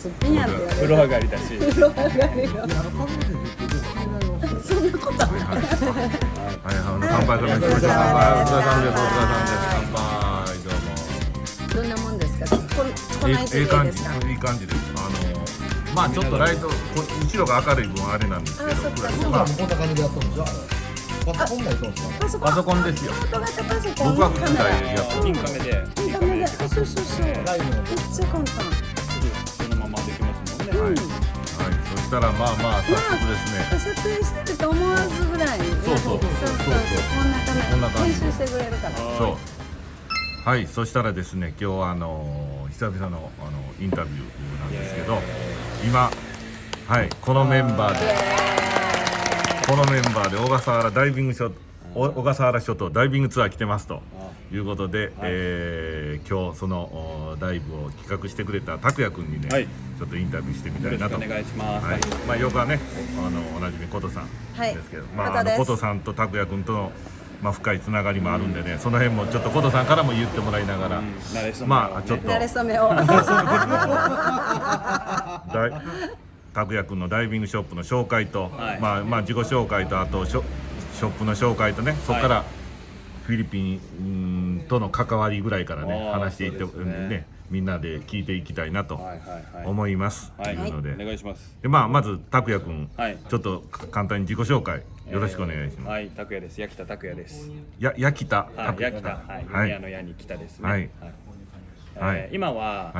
すっぴんやって風呂上がりだし。風呂上がりよ。そんなことはい、乾杯からいきましょう。乾杯、お疲れ様です。お疲れ様です。乾杯、どうも。どんなもんですか。この位置でいい感じ、ですか。いい感じです。まあちょっとライト、後ろが明るい分あれなんですけど。あ、そっかそっか。まあこんな感じでやったんでしょ。パソコンがいたんですか。パソコンですよ。オート型パソコン。僕は普通でやってピンカメで。ピンカメで。あ、そうそうそう。めっライブの。ちゃ簡単。そのままできますもんね。はい、そしたらまあ早速ですね。撮影してると思わずぐらいにね。そうこんなこんな感じ編集してくれるから。そう。はい、そしたらですね、今日は久々のインタビューなんですけど、今はいこのメンバーで小笠原ダイビング小笠原諸島ダイビングツアー来てますということで、今日そのダイブを企画してくれた拓也君にね、はいちょっとインタビューしてみたいなと。よろしくお願いします。はい、まあよくはねおなじみ琴さんですけど、まあ琴さんと拓也君との深いつながりもあるんでね、その辺もちょっと琴さんからも言ってもらいながら、まあちょっと慣れ初めを。拓也君のダイビングショップの紹介と、はいまあ自己紹介と、あとショップの紹介とね、そこからフィリピンとの関わりぐらいからね話していって、ね、みんなで聞いていきたいなと思いますというので、お願いします。でまず拓也君、はいちょっと簡単に自己紹介よろしくお願いします。はい、拓也です。焼田拓也です。焼田はい、焼田、はい、宮の矢に北ですね。はい。今は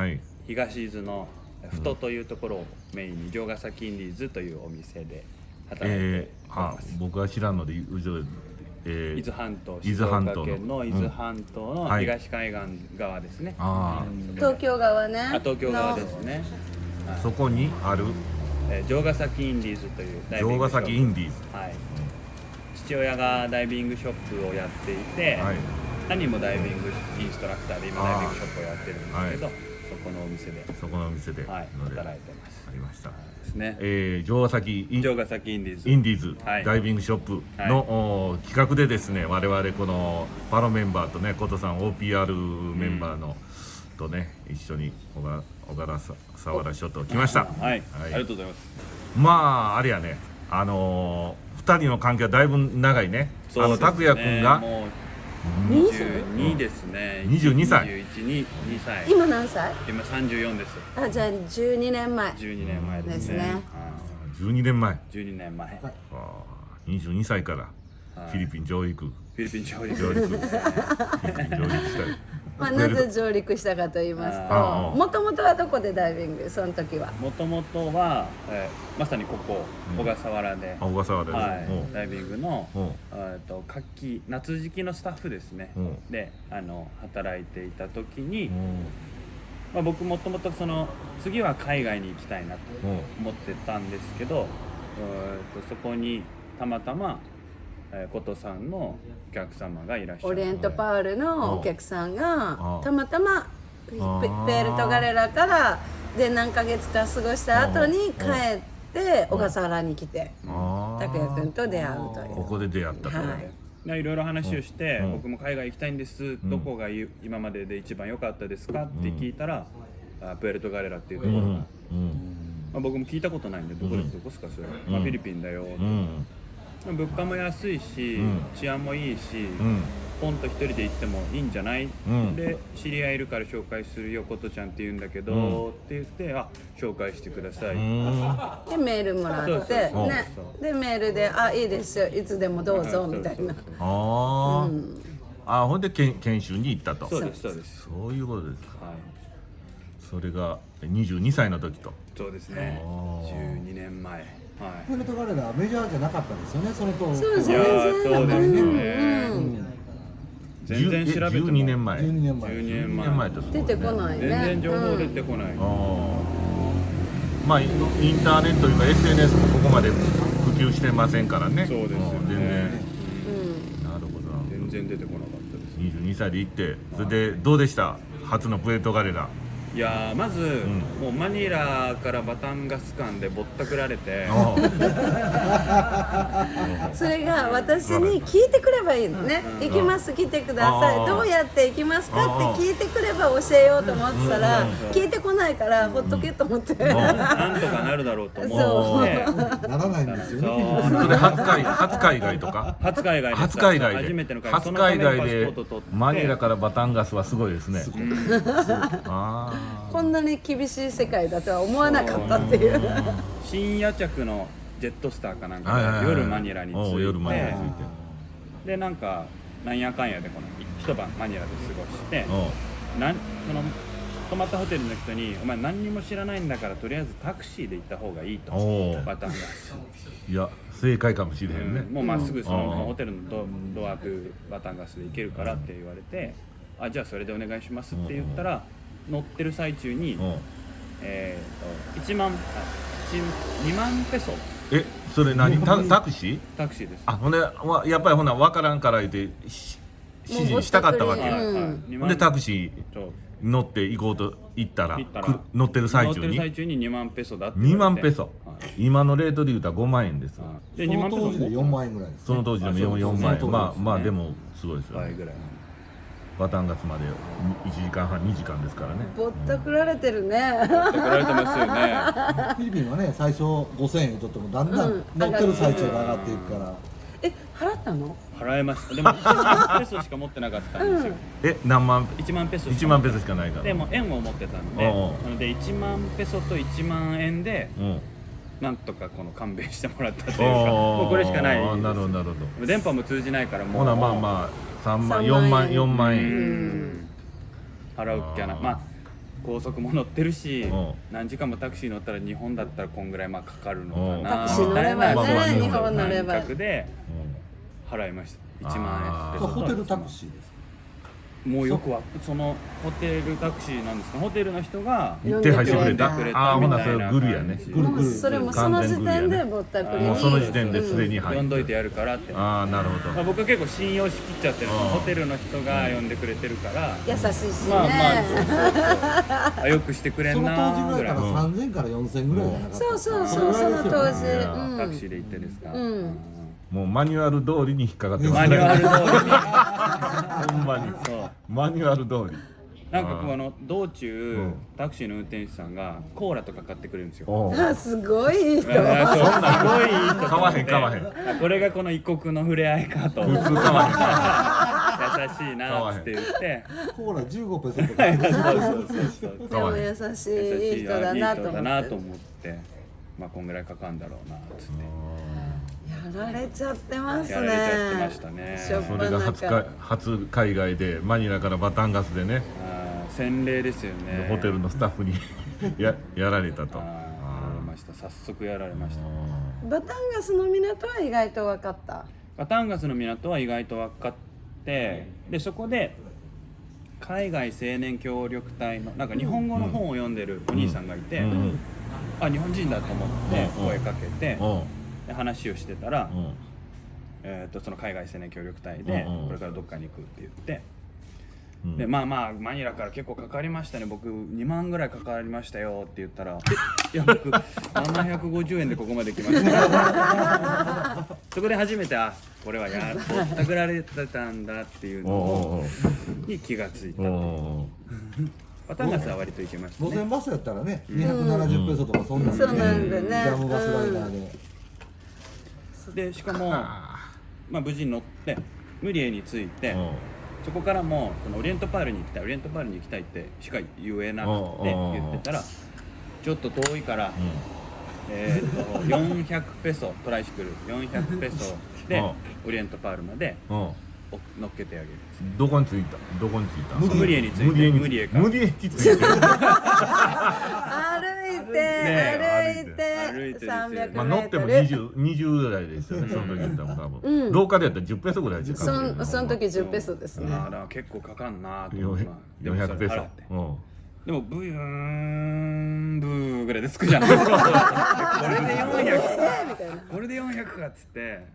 東伊豆のふとというところをメインに城ヶ崎インディーズというお店で働いています。僕は知らんので、伊豆半島、伊静豆半島岡県の伊豆半島の東海岸側ですね。東京側ね。東京側ですね。そこにある城ヶ崎インディーズというダイビン城ヶグショップ。崎インディーズ。はい。父親がダイビングショップをやっていて、兄もダイビングインストラクターで今ダイビングショップをやってるんですけど、そこのお店で働いてます。ありましたですね。城ヶ崎インディーズダイビングショップの企画でですね、我々このパロメンバーとね、琴さん OPR メンバーのとね一緒に小笠原諸島来ました。はい、ありがとうございます。まああれやね、2人の関係はだいぶ長いね。拓也君が22ですね。22歳。2歳。今何歳？今34です。あ、じゃあ12年前。12年前ですね。12年前。12年前。22歳からフィリピン上陸。フィリピン上陸したり。なぜ上陸したかと言いますと、もともとはどこでダイビング、その時は。もともとはまさにここ小笠原で、小笠原でダイビングの夏時期のスタッフですね。で働いていた時に、僕もともと次は海外に行きたいなと思ってたんですけど、そこにたまたま琴さんのお客様がいらっしゃる。オリエントパールのお客さんがたまたまペールトガレラからで何ヶ月か過ごした後に帰って小笠原に来て拓也君と出会うという。ここで出会ったと。いろいろ話をして、僕も海外行きたいんです、どこが今までで一番良かったですかって聞いたら、プエルトガレラっていうところが、僕も聞いたことないんで、どこですかそれ、フィリピンだよ。物価も安いし、治安もいいし、ポンと一人で行ってもいいんじゃない、で知り合いいるから紹介するよ、ことちゃんって言うんだけど、って言って、紹介してください。でメールもらってね、でメールでいいですよ、いつでもどうぞみたいな。ほんで研修に行ったと。そうですそうです。そういうことですか。それが22歳の時と。そうですね。12年前。プエルトガレラはメジャーじゃなかったですよね、その当時。そうですね。全然調べても12年前。12年前。12年前と出てこないね。全然情報出てこない。まあインターネットというか SNS もここまで普及してませんからね。そうですよね。全然。なるほど。全然出てこなかったです。22歳で行って、それでどうでした？初のプエルトガレラ。いやーまず、もうマニラからバタンガス間でぼったくられてそれが私に聞いてくればいいのね。行きます来てください。どうやって行きますかって聞いてくれば教えようと思ってたら聞いてこないからほっとけと思って。なんとかなるだろうと思ってならないんですよね。それ初海外とか初海外です。初海外初めての海外。初海外でそのためにパスポート取ってマニラからバタンガスはすごいですね。あこんなに厳しい世界だとは思わなかったっていう。深夜着のジェットスターかなんかで夜マニラに着い夜マニラに着いてでなんかなんやかんやでこの一晩マニラで過ごしてその泊まったホテルの人に「お前何にも知らないんだからとりあえずタクシーで行った方がいい」とバタンガスいや正解かもしれへんね。もうまっすぐそのホテルのドアとバタンガスで行けるからって言われて「あじゃあそれでお願いします」って言ったら乗ってる最中に2万ペソそれ何タクシータクシーです。ほんでやっぱりほな分からんから言って指示したかったわけや。ほんでタクシー乗って行こうと言ったら乗ってる最中に2万ペソだって2万ペソ今のレートで言うたら5万円です。でその当時で4万円ぐらいです。その当時でも4万円まあでもすごいですよね。バタンガスまで1時間半2時間ですからね。ぼったくられてるね。ぼったくられてますよね。フィリピンはね最初5000円とってもだんだん乗ってる最中が上がっていくから。払ったの？払いました。でも1万ペソしか持ってなかったんですよ。何万？1万ペソ。1万ペソしかないから。でも円を持ってたんで、なので1万ペソと1万円でなんとかこの勘弁してもらったというか、もうこれしかない。なるほどなるほど。電波も通じないからもう。ほなまあ3万4万円払うっきゃな。まあ高速も乗ってるし何時間もタクシー乗ったら日本だったらこんぐらいまあかかるのかなタクシー乗ればね日本乗れば感覚で払いました1万円ホテルタクシーです。もうよくそのホテルタクシーなんですかホテルの人が手配してくれた。ほなそれグルやね。それもその時点でぼったくりにもうその時点ですでに入呼んどいてやるからってなるほど。僕は結構信用しきっちゃってるホテルの人が呼んでくれてるから優しいしねそうよくしてくれんなその当時ぐらいから3000から4000ぐらいじゃなかった。そうその当時タクシーで行ってですかもうマニュアル通りに引っかかってます。マニュアル通りにほんまにマニュアル通り。なんかこの道中タクシーの運転手さんがコーラとか買ってくれるんですよ。すごいいい人。すごいいい人。買わへん。これがこの異国の触れ合いかと。普通買わ優しいなって言って。コーラ15ペソとか。そう。でも優しいいい人だなと思って。まあこんぐらいかかんだろうなっつって。やられちゃってますね。やられちゃってましたね。それが初海外でマニラからバタンガスでね。洗礼ですよね。ホテルのスタッフにやられたと。やられました。早速やられました。バタンガスの港は意外と分かった。バタンガスの港は意外と分かって、でそこで海外青年協力隊のなんか日本語の本を読んでるお兄さんがいて、あ日本人だと思って声かけて。話をしてたら、その海外青年協力隊でこれからどっかに行くって言って、でまあマニラから結構かかりましたね僕2万ぐらいかかりましたよって言ったらいや僕750円でここまで来ましたそこで初めてこれはぼったくられてたんだっていうのに気がついたバタンガスは割と行けましたね。路線バスやったらね270ペソとかそんなんでねジャムバスライダーで。でしかも、無事に乗ってムリエに着いてそこからもそのオリエントパールに行きたいってしか言えなくて言ってたらちょっと遠いから400ペソトライシクル400ペソでオリエントパールまで乗っけてあげる。どこに着いた？ムリエに着いてムリエに着いて歩いて300乗っても20ぐらいですよねその時だったら多分ローカルやったら10ペソぐらいでその時10ペソですね。結構かかんなと思って400ペソでもブーンブーぐらいでつくじゃんこれで400これで400かっつって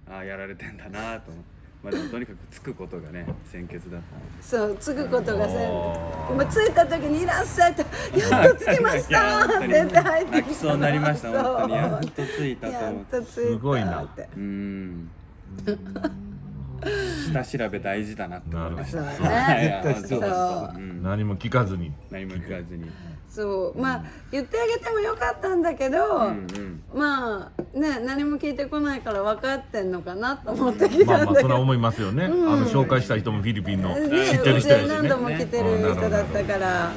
やられてんだなと思ってまあでもとにかく着くことがね先決だったそう着くことが着いた時にいらっしゃいとやっと着きましたって言って入って泣きそうになりました本当にやっと着いたとや思ってっと着いたすごいなって下調べ大事だなって思いましたそうはいね絶対必要そう何も聞かずに何も聞かずにそうまあ言ってあげてもよかったんだけど、まあね何も聞いてこないから分かってんのかなと思ってきまあまあたんだけど、それは思いますよね、紹介した人もフィリピンの知ねってる人やしね何度も来てる人だったから、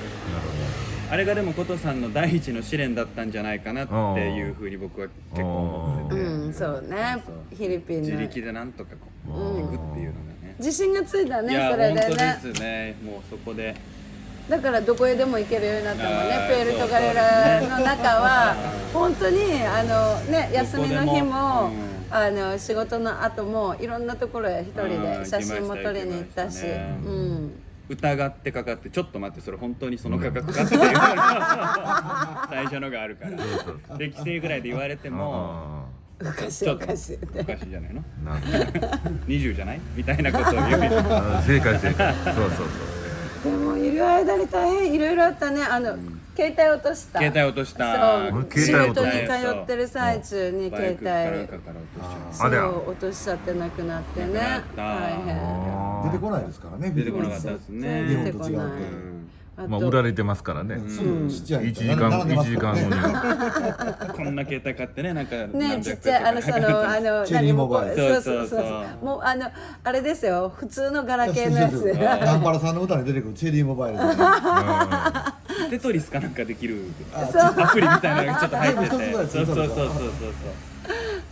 あれがでも琴さんの第一の試練だったんじゃないかなっていうふうに僕は結構思ってて、そうねフィリピンの自力でなんとかこう行くっていうのがね自信がついたねいやそれで本当ねですねもうそこでだからどこへでも行けるようになったもんねあープエルトガレラの中は本当にね休みの日も仕事の後もいろんなところへ一人で写真も撮りに行ったし、行きましたねうん疑ってかかってちょっと待ってそれ本当にその価格かっていう最初のがあるから適正ぐらいで言われてもおかしいちょっとおかしいっておかしいじゃないのなるほど20じゃないみたいなことを言う正解そうそうでもいる間に大変いろいろあったね携帯落とした携帯落としたそう仕携帯事に落とした通ってる最中に携バイクかなん帯かから落としちゃうあれやそう落としちゃってなくなってねなくなった大変出てこないですからね出てこなかったですね日本出てこないと違ってあまあ売られてますからね、すぐ質屋1行った時間ら並んでます1時から間後にこんな携帯買ってねなんかねちっちゃいチェリーモバイルそうそうそうもうあれですよ普通のガラケーのやつナンパラさんの歌に出てくるチェリーモバイルでテトリスかなんかできるそうアプリみたいなのがちょっと入ってて全部一つぐらいついてるそうそうそうそう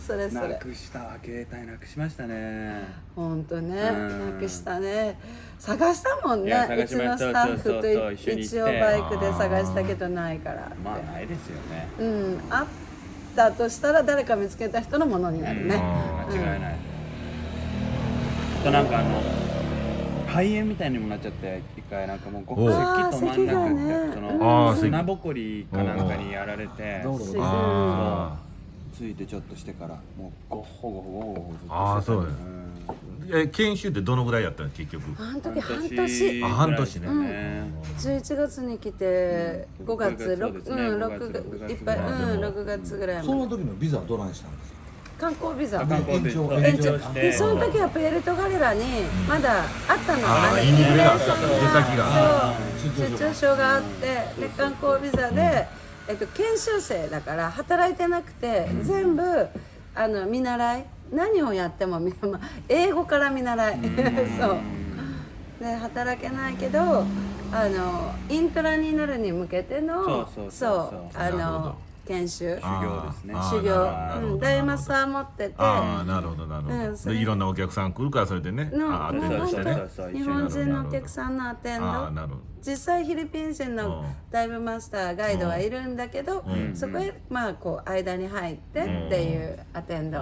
それなくした携帯なくしましたね本当ねうんなくしたね探したもんねいや探うちのしましたスタッフそうそうそう一緒とに行って一応バイクで探したけどないからってまあないですよねうんあったとしたら誰か見つけた人のものになるね間違いないあとなんか肺炎みたいにもなっちゃって一回なんかもうおう咳止まんなくあー咳がねてあー咳砂ぼこりかなんかにやられて道路であついてちょっとしてからもうゴッホゴッホゴッホずっとしてたあーそうやん研修ってどのぐらいやったの結局あの時半年あ半年ね11月に来て5月そうですね6月いっぱい6月ぐらいそまでの時のビザはどないしたんですか観光ビザ観光で延長延長してでその時はプエルトガレラにまだあったのああインフレがあったんだ出先がそう出張証があってで観光ビザで研修生だから働いてなくて全部見習い何をやっても英語から見習いそうで働けないけどイントラになるに向けての研修修行ですね修行大マスター持っててああなるほどなるほどでいろんなお客さん来るからそれでねアテンドしてね日本人のお客さんのアテンああなドるほど実際フィリピン人のダイブマスターガイドはいるんだけどそこへこう間に入ってっていうアテンド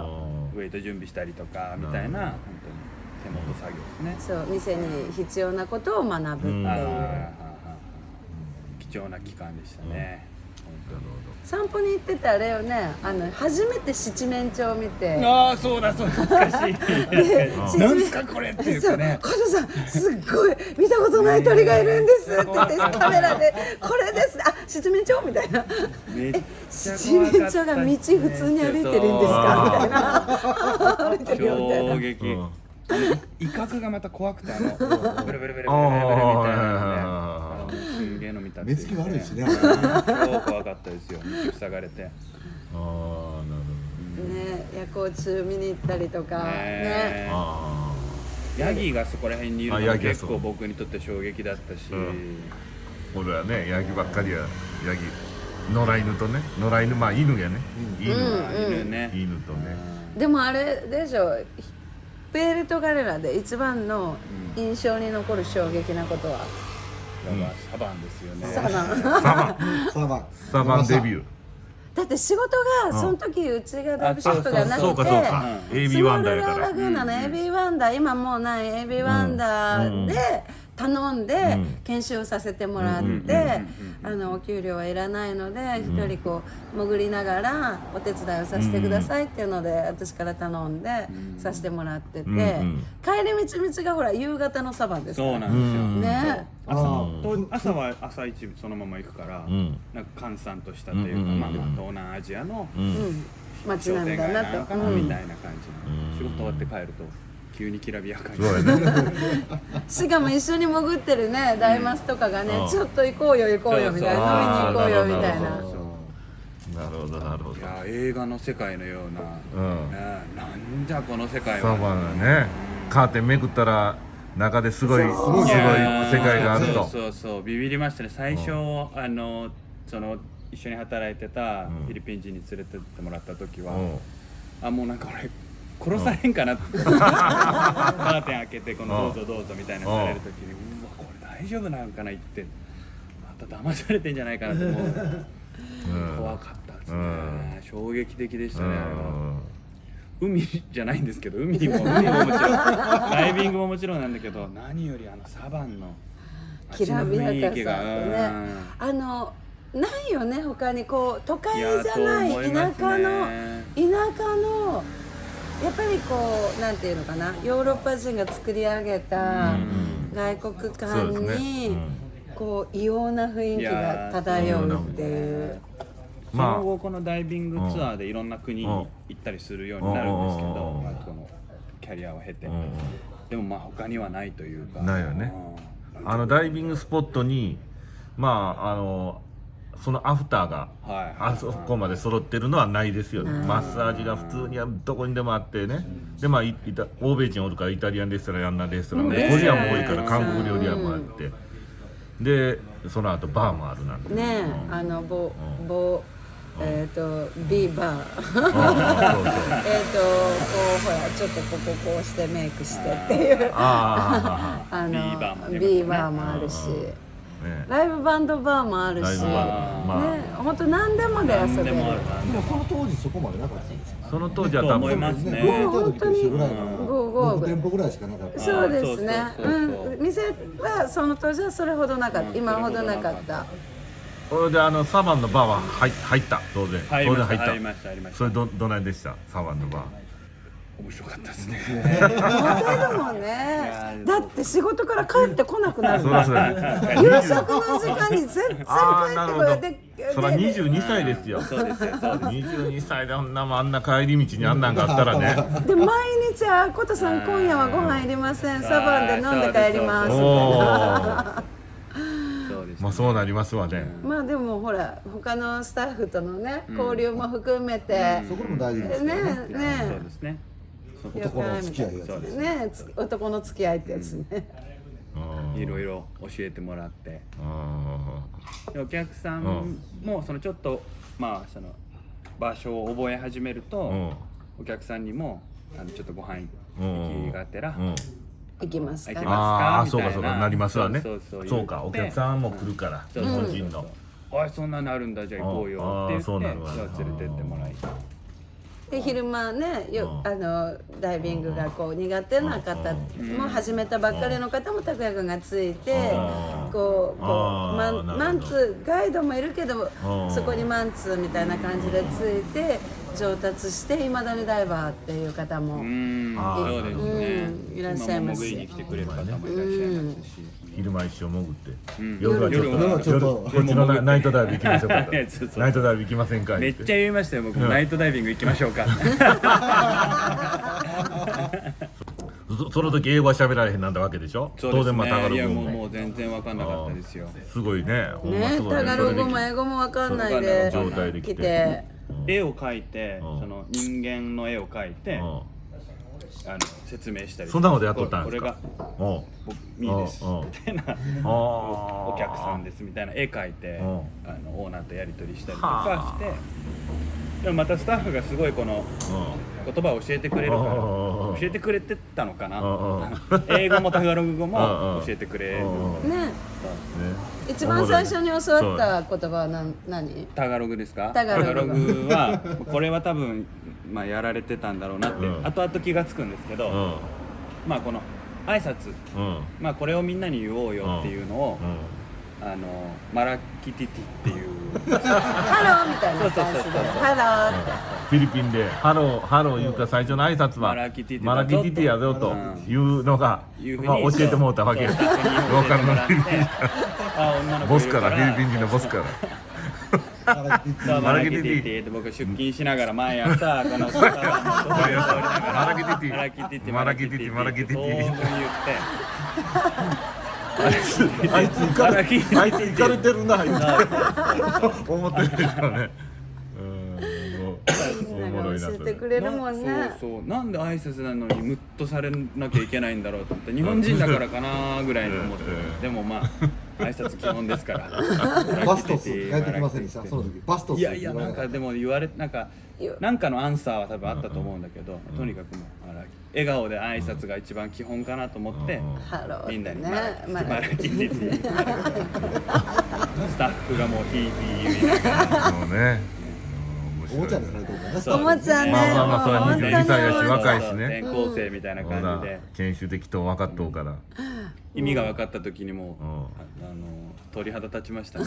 ウェイト準備したりとかみたいな本当に手元作業ですねそう店に必要なことを学ぶっていう貴重な期間でしたね散歩に行っててあれよね初めて七面鳥を見てああそうだそう懐かしいなんすかこれっていうかね加藤さんすっごい見たことない鳥がいるんですって言ってカメラでこれですあ七面鳥みたいなめっちゃ七面鳥が道普通に歩いてるんですかみたいな歩いてるよみたいな衝撃威嚇がまた怖くてブルブルブルブルブルみたいなすんげえの見たって目つき悪いしね超怖かったですよ道塞がれてああなるほね夜行中見に行ったりとかねどあヤギがそこら辺にいるのあヤギはそうが結構僕にとって衝撃だったしあ俺はねヤギばっかりやヤギ野良犬とね野良犬まあ犬やね犬犬ね犬とねでもあれでしょプエルトガレラで一番の印象に残る衝撃なことはサバンですよねサバンサバンデビューだって仕事がその時うちがダブシップがなくてそうかそうか AB ワンダーやからスモールラグーナの AB ワンダー今もうない AB ワンダーで頼んで研修をさせてもらって、お給料はいらないので一人こう潜りながらお手伝いをさせてくださいっていうので私から頼んでさせてもらってて、帰り道がほら夕方のサバンですから。そうなんですよね。朝は朝一そのまま行くから、なんか閑散としたというか、まあ東南アジアの街並みだなとみたいな感じの、仕事終わって帰ると急にきらびやかに。しかも一緒に潜ってるね大マスとかがね、ちょっと行こうよみたいな、飲みに行こうよみたいな。なるほどなるほど。いや映画の世界のような、なんじゃこの世界は。サバンね、カーテンめくったら中ですごい世界があると。そうビビりましたね最初。その一緒に働いてたフィリピン人に連れてってもらった時は、もうなんか俺殺されんかなってカーテン開けてこのどうぞどうぞみたいなされる時に、これ大丈夫なのかな言ってまた騙されてんじゃないかなと思う。怖かったですね。衝撃的でしたね。海じゃないんですけど、海ももちろんダイビングももちろんなんだけど、何よりサバンのきらびやかさね、ないよね他にこう都会じゃない田舎のやっぱりこうなんていうのかな、ヨーロッパ人が作り上げた外国館にこう異様な雰囲気が漂うっていう。その後このダイビングツアーでいろんな国に行ったりするようになるんですけど、このキャリアを経て、でも他にはないというか。ないよね。ダイビングスポットにそのアフターがあそこまで揃ってるのはないですよね。マッサージが普通にどこにでもあってね。で欧米人おるからイタリアンレストラン、あんなレストラン、コリアンも多いから韓国料理屋もあって、でその後バーもあるなんてね。ビーバーこうほらちょっとこうしてメイクしてっていうビーバーもあるし、ライブバンドバーもあるしね、本当何でもで遊べる。でもその当時そこまでなかったんですか。その当時は多分本当に6店舗ぐらいしかなかった。そうですね。店はその当時はそれほどなかった。今ほどなかった。それでサバンのバーは入った当然入った。入りました。それどないでした？サバンのバー面白かったですね。モテるもんね。だって仕事から帰ってこなくなる。夕食の時間に全然帰ってこない。そら22歳ですよ。22歳であんな帰り道にあんなんがあったらね。で毎日コトさん今夜はご飯いりません。サバンで飲んで帰ります。まあそうなりますわね。まあでもほら他のスタッフとのね交流も含めて、そこも大事ですね。そうですね。男の付き合いやつですね。男の付き合いってやつね。いろいろ教えてもらって、お客さんもそのちょっとその場所を覚え始めると、お客さんにもちょっとご飯行きがてら。行きますか。そうかなりますわね。そうかお客さんも来るから日本人の。おいそんなのあるんだじゃあ行こうよって言って連れてってもらい。で昼間ねダイビングがこう苦手な方も始めたばっかりの方も拓哉君がついてマンツーガイドもいるけどそこにマンツーみたいな感じでついて上達していまだにダイバーっていう方もいらっしゃいますし、潜りに来てくれる方もいらっしゃいますし、昼間一生潜って夜はちょっとこっちのナイトダイブ行きましょうかと。ナイトダイブ行きませんか。めっちゃ言いましたよ僕も。ナイトダイビング行きましょうか。その時英語は喋られへんなんだわけでしょ。当然タガログ語も。もう全然わかんなかったですよ。すごいね。タガログ語も英語もわかんないで状態で来て。絵を描いてその人間の絵を描いて説明したり。そんなことやっとったんですか。僕ミーですみたいな、お客さんですみたいな絵描いてオーナーとやり取りしたりとかして、でもまたスタッフがすごいこの言葉を教えてくれるから教えてくれてたのかな。英語もタガログ語も教えてくれるね。一番最初に教わった言葉は何？タガログですか？タガログはこれは多分やられてたんだろうなって後々気がつくんですけど、この挨拶、まあこれをみんなに言おうよっていうのを、マラキティティっていうハローみたいな感じでそうハローってフィリピンでハロー言うた最初の挨拶はマラキティティマラキティティやぞというのが、まあ、教えてもらったわけ。ローカルのフィリピンボスから、フィリピン人のボスからマラキティティって僕出勤しながら毎朝このマラキティティマラキティティマラキティティマラキティティ言ってあいつ行かれてるな思ってるでしょうね。おもろいな教えてくれるもんね。そうなんで挨拶なのにムッとされなきゃいけないんだろうと思って、日本人だからかなぐらいに思って、でもまあ挨拶基本ですからバストスって帰ってきませんでしたその時。バストスいやなんかでも言われなんかのアンサーは多分あったと思うんだけど、とにかくもう笑顔で挨拶が一番基本かなと思ってみんなにマラキティティスタッフがもうヒーヒー言いながらもうねおもちゃでされてるからね。おもちゃね。まあそれは22歳やし若いしね。転校生みたいな感じで研修的と分かっとうから意味が分かった時にも鳥肌立ちましたね。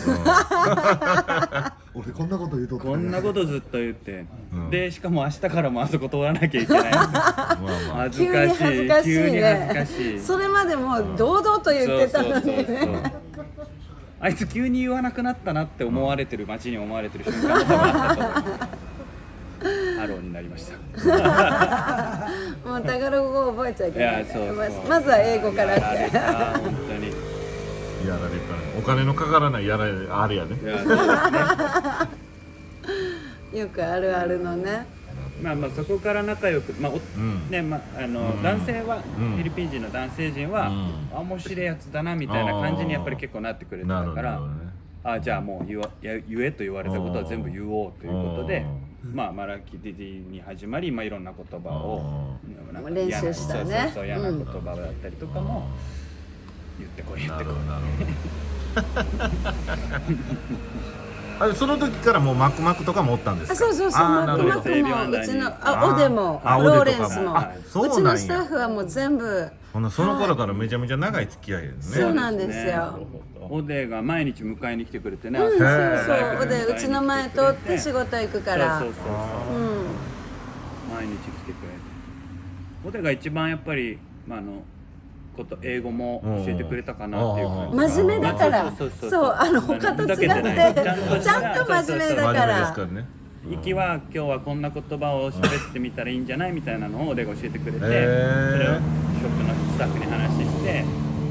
俺こんなこと言うとこんなことずっと言ってでしかも明日からもあそこ通らなきゃいけない恥ずかしい急に恥ずかしい。それまでも堂々と言ってたのにね。あいつ急に言わなくなったなって思われてる街に思われてる瞬間も多分あったと思います。ハローになりました。もうタガログ語覚えちゃいけない。そうまずは英語からって。本当に。やられたお金のかからないあれやね。よくあるあるのね。まあそこから仲良く男性はフィリピン人の男性陣は面白いやつだなみたいな感じにやっぱり結構なってくれてたからじゃあもう言えと言われたことは全部言おうということでマラキティティに始まりいろんな言葉を練習したね。嫌な言葉だったりとかも言ってこい。その時からもうマクマクとかもおったんですか。そうマクマクもうちのオデもローレンスもうちのスタッフはもう全部その頃からめちゃめちゃ長い付き合いですね。そうなんですよ。オデが毎日迎えに来てくれてね。そうオデうちの前通って仕事行くから。毎日来てくれて。オデが一番やっぱり英語も教えてくれたかなっていう感じ。真面目だから。そう他と違ってちゃんと真面目だから。イキは今日はこんな言葉を喋ってみたらいいんじゃないみたいなのをオデが教えてくれて、それをショップのスタッフに話して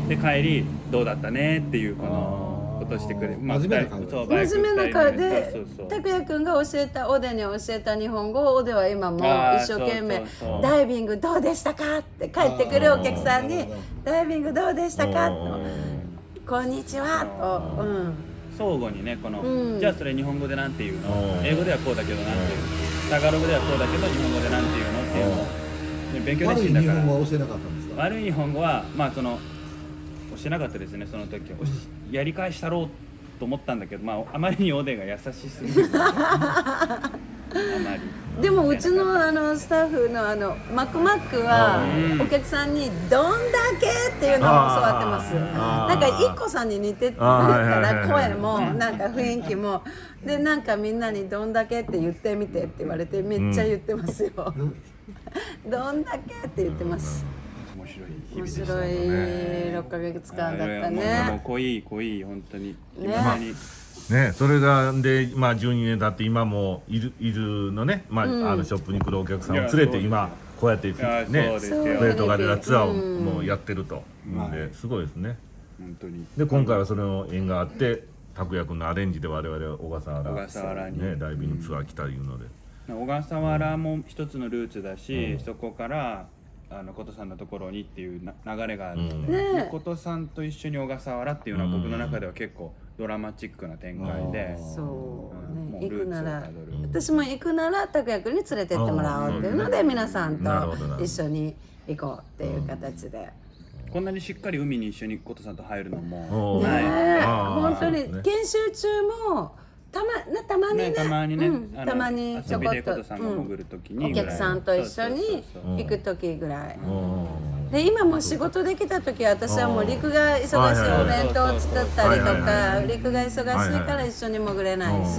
で帰りどうだったねっていうことしてくれる。真面目な会で拓也くんが教えたオデに教えた日本語をオデは今も一生懸命ダイビングどうでしたかって帰ってくるお客さんにダイビングどうでしたかこんにちはと相互にねじゃあそれ日本語でなんて言うの、英語ではこうだけどなんて言うの、タガログではこうだけど日本語でなんて言うのっていうのを勉強熱心だから。悪い日本語は教えなかったんですか。悪い日本語は教えなかったですね。その時やり返したろうと思ったんだけどあまりにオデが優しすぎるでもうちのスタッフのマクマックはお客さんに「どんだけ」っていうのを教わってます。なんかIKKOさんに似てるから声もなんか雰囲気もでなんかみんなに「どんだけ」って言ってみてって言われてめっちゃ言ってますよ。どんだけって言ってます。面白い6ヶ月間だったね。もう濃い本当にね、それがで12年経って今もいるのねショップに来るお客さんを連れて今こうやってねプエルトガレラツアーをもうやってるとですごいですね。本当に。で今回はそれの縁があって拓也君のアレンジで我々小笠原にダイビングツアー来たいうので小笠原も一つのルーツだしそこから琴さんのところにっていう流れがあるので琴さんと一緒に小笠原っていうのは僕の中では結構ドラマチックな展開で行くなら私も行くなら拓也君に連れてってもらおうっていうので皆さんと一緒に行こうっていう形でこんなにしっかり海に一緒に琴さんと入るのも本当に研修中もたまにねたまにちょこっとお客さんと一緒に行く時ぐらいで今も仕事できた時は私はもう陸が忙しいお弁当を作ったりとか陸が忙しいから一緒に潜れないし、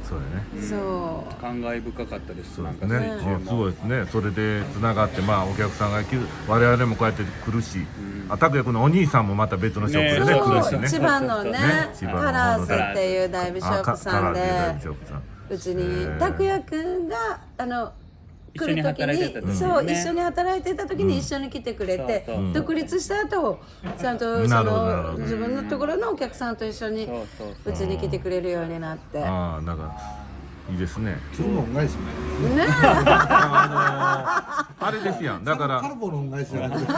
そうやね。そう感慨深かったです。そうなんかですね。水中もすごいですね。それでつながってまあお客さんが来る、我々もこうやって来るし、拓也君のお兄さんもまた別のショップでね来るしね。千葉のね千葉のカラーズっていうダイビーショップさんでうちに拓也君が来る時にそう一緒に働いてた時に一緒に来てくれて、独立した後ちゃんとその自分のところのお客さんと一緒にうちに来てくれるようになって。ああなんかいいですね。その恩返しみたいなねあれですやん。だからカルボの恩返しじゃなくて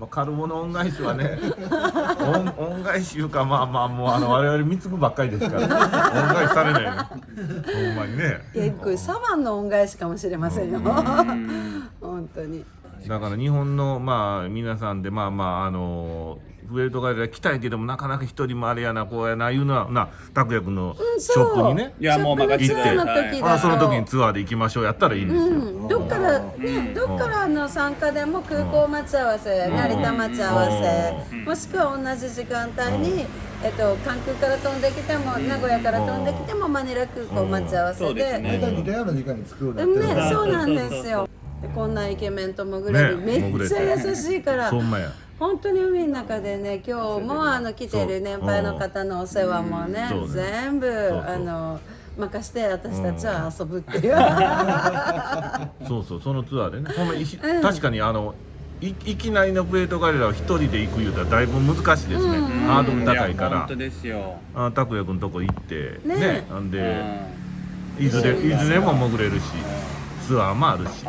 カルボの恩返しはね恩返しいうかまあもう我々貢ぐばっかりですから恩返しされないねほんまにね。いやこれサバンの恩返しかもしれませんよ本当に。だから日本のまあ皆さんでプエルトガリラ来たいけどもなかなか一人もあれやなこうやないうのは拓也君のショップにねいやもう任せてツアーの時だとその時にツアーで行きましょうやったらいいんですよ。どっからの参加でも空港待ち合わせ、成田待ち合わせ、もしくは同じ時間帯に、関空から飛んできても名古屋から飛んできてもマニラ空港待ち合わせで、大体似たような時間に着くようになってるからそうなんですよ。でこんなイケメンと潜れる、めっちゃ優しいからそんまや。本当に海の中でね今日も来てる年配の方のお世話もね全部任して私たちは遊ぶっていうそうそのツアーでねほんま確かにいきなりのプエルトガリラを一人で行くいうたらだいぶ難しいですね。ハードル高いから本当ですよ。拓也君のとこ行ってねなんでいずれも潜れるしツアーもあるし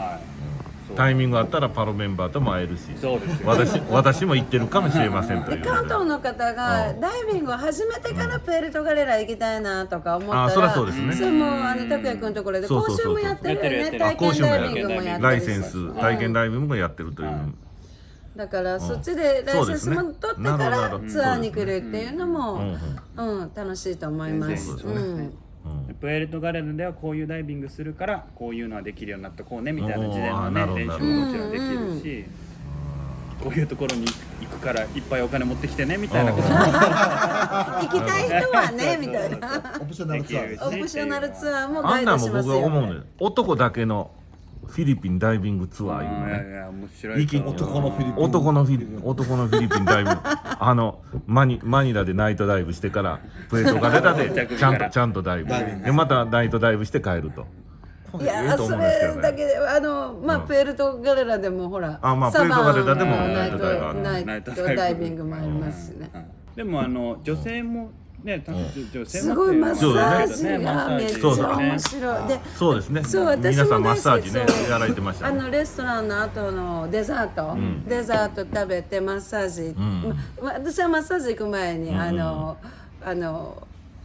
タイミングあったらパロメンバーとも会えるしそうですよ。私も行ってるかもしれませんという関東の方がダイビングを始めてからプエルトガリラ行きたいなとか思ったらそりゃそうですね。それも拓也君のところで講習もやってるよね。体験ダイビングもやってるしライセンス体験ダイビングもやってるというだからそっちでライセンスも取ってからツアーに来るっていうのも楽しいと思います。プエルトガリラではこういうダイビングするからこういうのはできるようになったこうねみたいな事前のね練習ももちろんできるしこういうところに行くからいっぱいお金持ってきてねみたいなことも行きたい人はねみたいなオプショナルツアーですオプショナルツアーもあんなんもガイドしますよ僕は思うのよ。男だけのフィリピンダイビングツアーいうのね。いや面白いと思う。男のフィリピン男のフィリピンダイビングマニラでナイトダイブしてからプエルトガリラでちゃんとダイブでまたナイトダイブして帰ると。いやそれだけでプエルトガリラでもほらプエルトガリラでもナイトナイトダイビングもありますしね。でも女性もね、すごいマッサージがめっちゃ面白い。で、そうですね。そう私も皆さんマッサージねそうやられてましたね。レストランの後のデザート食べてマッサージ。私はマッサージ行く前に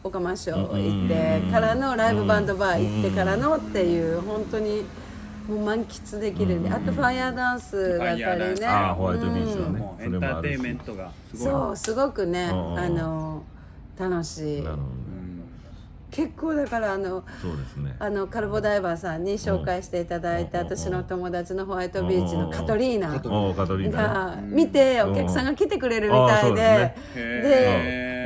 オカマショー行ってからのライブバンドバー行ってからのっていう本当にもう満喫できるんで、あとファイヤーダンスだったりね。ホワイトビーチのね。エンターテインメントがすごい。そうすごくね楽しい。結構だからそうですね。カルボダイバーさんに紹介していただいた私の友達のホワイトビーチのカトリーナが見てお客さんが来てくれるみたいで、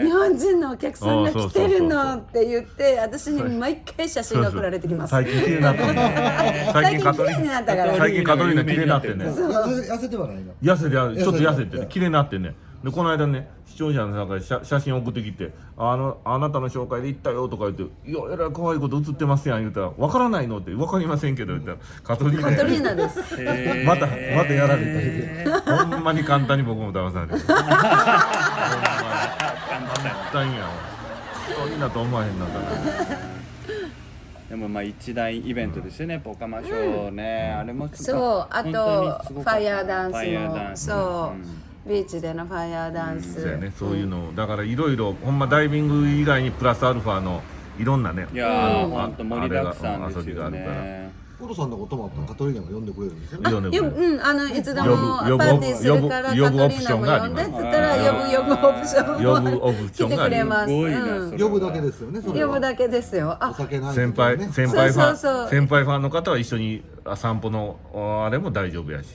日本人のお客さんが来てるのって言って私に毎回写真が送られてきます。最近綺麗になったね。最近綺麗になったから。最近カトリーナ綺麗になってね。痩せてはないの？ちょっと痩せてね綺麗になってね。でこの間ね視聴者の中で写真送ってきてあなたの紹介で行ったよとか言っていやえらい可愛いこと写ってますやん言ったら分からないのって分かりませんけど言ったらカトリーナですまたやられたほんまに簡単に僕も騙されて簡単やカトリーナと思わへんなからでも一大イベントですよね、ポカマショーね、あれもそうあとファイヤーダンスもそうビーチでのファイヤーダンス、そうやね、そういうのだからいろいろほんまダイビング以外にプラスアルファのいろんなねいや本当盛りだくさんですよね。コトさんのこともあったらカトリーナが呼んでくれるんですよね。呼んでくれるいつでもパーティーするからカトリーナも呼んでって言ったら呼ぶオプション呼ぶオプショ来てンがありますくれます。すごいなそれ呼ぶだけですよね。それは呼ぶだけですよ。お酒ない先輩ね。先輩ファンそうそうそう先輩ファンの方は一緒に散歩のあれも大丈夫やし、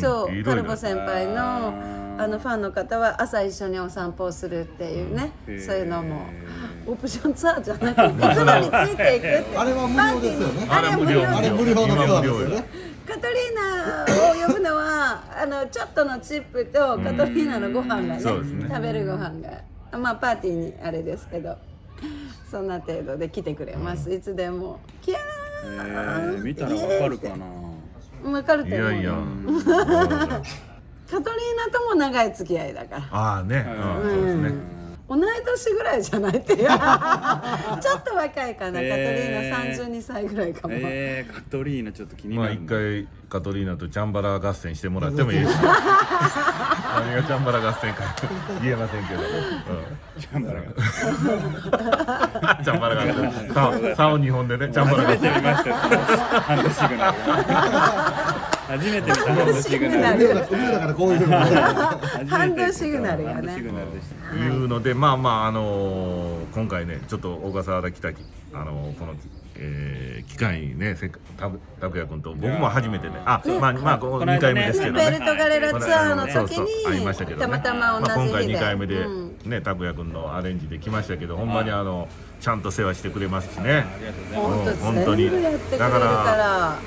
そういろいろカルボ先輩のファンの方は朝一緒にお散歩をするっていうね、そういうのもオプションツアーじゃなくて行くのについていくってあれは無料ですよね。あれは無料あれ無料のツアーですよね。カトリーナを呼ぶのはちょっとのチップとカトリーナのご飯がね、そうですね食べるご飯がまあパーティーにあれですけど、そんな程度で来てくれます、いつでも。キャー見たらわかるかな。分かると思う。いやいやカトリーナとも長い付き合いだから。ああね、そうですね。同い年ぐらいじゃないっていうちょっと若いかな、カトリーナ32歳ぐらいかも。カトリーナちょっと気にまあなる一回カトリーナとチャンバラ合戦してもらってもいいですか。何がチャンバラ合戦か言えませんけど、チャンバラがチャンバラ合戦竿2本でねチャンバラ合初めて戦見ましたよハンドシグナル初めて見たハンドシグナル海だからこういうふうにね。ハンドシグナルがねハンドシグナルでしたいうので、まあまあ今回ねちょっと小笠原来たこの、機会にね拓也君と僕も初めてねまあこの2回目ですけどねベルトガレラツアーの時そうそう会いましたけどねにたまたま同じ日で、今回2回目でね拓也君のアレンジで来ましたけど、ほんまにちゃんと世話してくれますしね。ありがとうございます本当本当に全部やってくれるだかから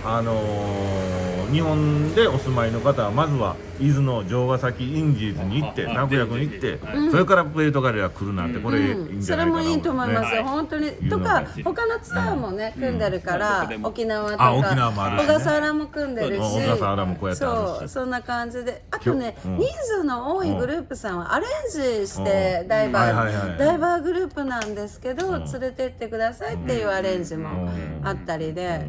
日本でお住まいの方はまずは伊豆の城ヶ崎インディーズに行って拓也君行って、それからプレートガレラ来るなんてこれいいんじそゃないかなれもいいと思いますよ、ね本当に。というのかが他のツアーもね、組んでるから、沖縄とあ沖か縄もあるしね小笠原も組んでるし、小笠原もこうやってあるしそうそんな感じで、あとね、うん人数の多いグループさんはアレンジしてダイバはいはいはいーグループなんですけど、連れてってくださいっていうアレンジもあったりで、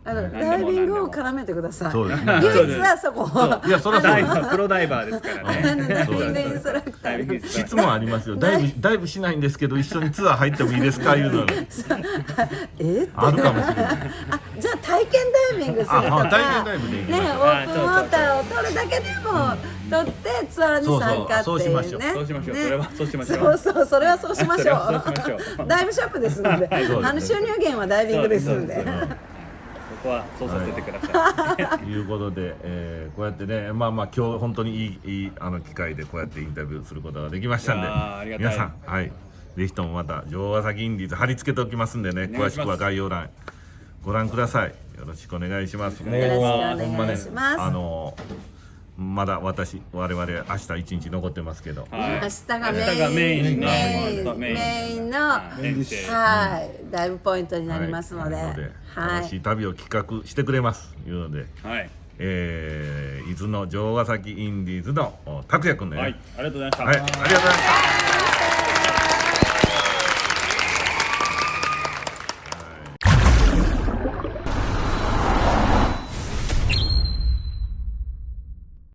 ダイビングを絡めてください。そうですね唯一はそこ。いやそれはそうですプロダイバーですからねダイビングインストラクターの質問ありますよ。ダイブしないんですけど一緒にツアー入ってもいいですかいうのあるかもしれない。じゃあ体験ダイビングするとか、体験ダイブで行きましょうね、オープンウォーターを取るだけでも取ってツアーに参加ってそうしましょういうね。そうしましょうそれはそうしましょうそれはそうしましょそれはそうしましょう。ダイブショップですので、収入源はダイビングですので。そこはそうさせてくださいということで、こうやってねまあ今日本当にいい機会でこうやってインタビューすることができましたんで、ありがたい皆さんはいぜひともまた城ヶ崎インディーズ貼り付けておきますんでね、詳しくは概要欄ご覧ください。よろしくお願いします。もうよろしくお願いほんまねしますまだ我々明日一日残ってますけど、はい明日がメインメインのダイブポイントになりますので、楽しい旅を企画してくれますいうので、はい伊豆の城ヶ崎インディーズの拓也くんね、はいありがとうございましたはい、ありがとうございました。